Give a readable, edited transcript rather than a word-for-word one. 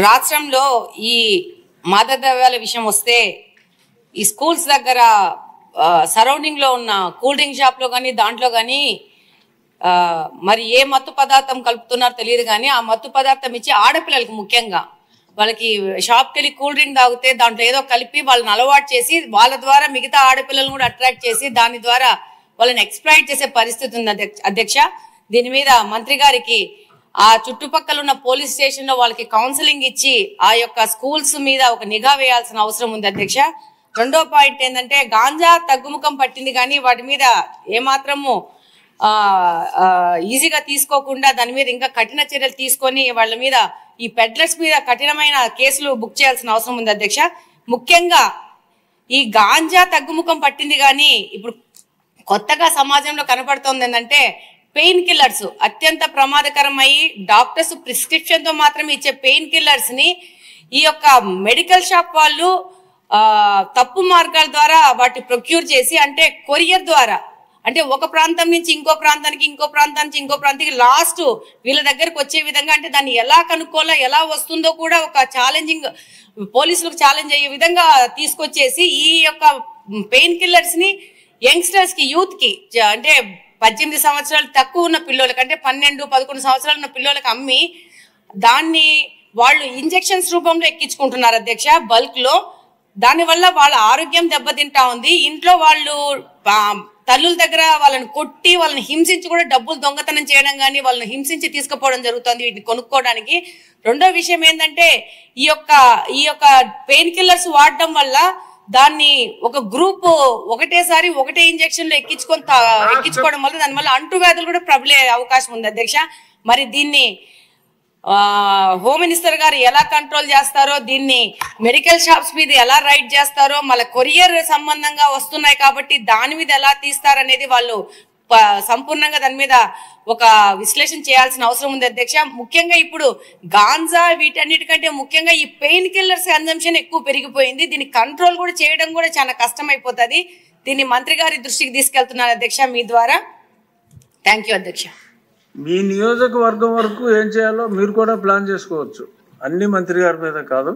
రాష్ట్రంలో ఈ మాదక ద్రవ్యాల విషయం వస్తే ఈ స్కూల్స్ దగ్గర సరౌండింగ్ లో ఉన్న కూల్ డ్రింక్ షాప్ లో కానీ దాంట్లో కానీ మరి ఏ మత్తు పదార్థం కలుపుతున్నారో తెలియదు కానీ ఆ మత్తు పదార్థం ఇచ్చి ఆడపిల్లలకు ముఖ్యంగా వాళ్ళకి షాప్కి వెళ్ళి కూల్ డ్రింక్ తాగితే దాంట్లో ఏదో కలిపి వాళ్ళని అలవాటు చేసి వాళ్ళ ద్వారా మిగతా ఆడపిల్లలను కూడా అట్రాక్ట్ చేసి దాని ద్వారా వాళ్ళని ఎక్స్‌ప్లాయిట్ చేసే పరిస్థితి ఉంది అధ్యక్ష. దీని మీద మంత్రి గారికి ఆ చుట్టుపక్కల ఉన్న పోలీస్ స్టేషన్ లో వాళ్ళకి కౌన్సిలింగ్ ఇచ్చి ఆ యొక్క స్కూల్స్ మీద ఒక నిఘా వేయాల్సిన అవసరం ఉంది అధ్యక్ష. రెండో పాయింట్ ఏంటంటే గాంజా తగ్గుముఖం పట్టింది కానీ వాటి మీద ఏమాత్రము ఈజీగా తీసుకోకుండా దాని మీద ఇంకా కఠిన చర్యలు తీసుకొని వాళ్ళ మీద ఈ పెడ్లర్స్ మీద కఠినమైన కేసులు బుక్ చేయాల్సిన అవసరం ఉంది అధ్యక్ష. ముఖ్యంగా ఈ గాంజా తగ్గుముఖం పట్టింది కానీ ఇప్పుడు కొత్తగా సమాజంలో కనపడుతోంది ఏంటంటే పెయిన్ కిల్లర్స్ అత్యంత ప్రమాదకరమయ్యి డాక్టర్స్ ప్రిస్క్రిప్షన్ తో మాత్రమే ఇచ్చే పెయిన్ కిల్లర్స్ ని ఈ యొక్క మెడికల్ షాప్ వాళ్ళు తప్పు మార్గాల ద్వారా వాటి ప్రొక్యూర్ చేసి అంటే కొరియర్ ద్వారా అంటే ఒక ప్రాంతం నుంచి ఇంకో ప్రాంతానికి ఇంకో ప్రాంతం నుంచి ఇంకో ప్రాంతానికి లాస్ట్ వీళ్ళ దగ్గరకు వచ్చే విధంగా అంటే దాన్ని ఎలా కనుక్కోవాలో ఎలా వస్తుందో కూడా ఒక ఛాలెంజింగ్ పోలీసులకు ఛాలెంజ్ అయ్యే విధంగా తీసుకొచ్చేసి ఈ యొక్క పెయిన్ కిల్లర్స్ ని యంగ్స్టర్స్ కి యూత్ కి అంటే 18 సంవత్సరాలు తక్కువ ఉన్న పిల్లలకి అంటే 12-11 సంవత్సరాలు ఉన్న పిల్లలకి అమ్మి దాన్ని వాళ్ళు ఇంజెక్షన్స్ రూపంలో ఎక్కించుకుంటున్నారు అధ్యక్ష బల్క్ లో. దానివల్ల వాళ్ళ ఆరోగ్యం దెబ్బతింటా ఉంది. ఇంట్లో వాళ్ళు తల్లుల దగ్గర వాళ్ళని కొట్టి వాళ్ళని హింసించి కూడా డబ్బులు దొంగతనం చేయడం కానీ వాళ్ళని హింసించి తీసుకుపోవడం జరుగుతుంది వీటిని కొనుక్కోవడానికి. రెండో విషయం ఏంటంటే ఈ యొక్క పెయిన్ కిల్లర్స్ వాడడం వల్ల దాన్ని ఒక గ్రూప్ ఒకటేసారి ఒకటే ఇంజెక్షన్ లో ఎక్కించుకోవడం వల్ల దానివల్ల అంటువ్యాధులు కూడా ప్రబలే అవకాశం ఉంది అధ్యక్ష. మరి దీన్ని హోమ్ మినిస్టర్ గారు ఎలా కంట్రోల్ చేస్తారో దీన్ని మెడికల్ షాప్స్ మీద ఎలా రైడ్ చేస్తారో మళ్ళీ కొరియర్ సంబంధంగా వస్తున్నాయి కాబట్టి దాని మీద ఎలా తీస్తారనేది వాళ్ళు సంపూర్ణంగా దాని మీద ఒక విశ్లేషణ చేయాల్సిన అవసరం ఉంది అధ్యక్ష. ముఖ్యంగా ఇప్పుడు గాంజా వీటన్నిటికంటే ముఖ్యంగా ఈ పెయిన్ కిల్లర్స్ కన్జంప్షన్ ఎక్కువ పెరిగిపోయింది. దీన్ని కంట్రోల్ కూడా చేయడం కూడా చాలా కష్టం అయిపోతుంది. దీన్ని మంత్రి గారి దృష్టికి తీసుకెళ్తున్నారు అధ్యక్ష మీ ద్వారా. థ్యాంక్ యూ అధ్యక్ష. మీ నియోజకవర్గం వరకు ఏం చేయాలో మీరు కూడా ప్లాన్ చేసుకోవచ్చు, అన్ని మంత్రి గారి మీద కాదు.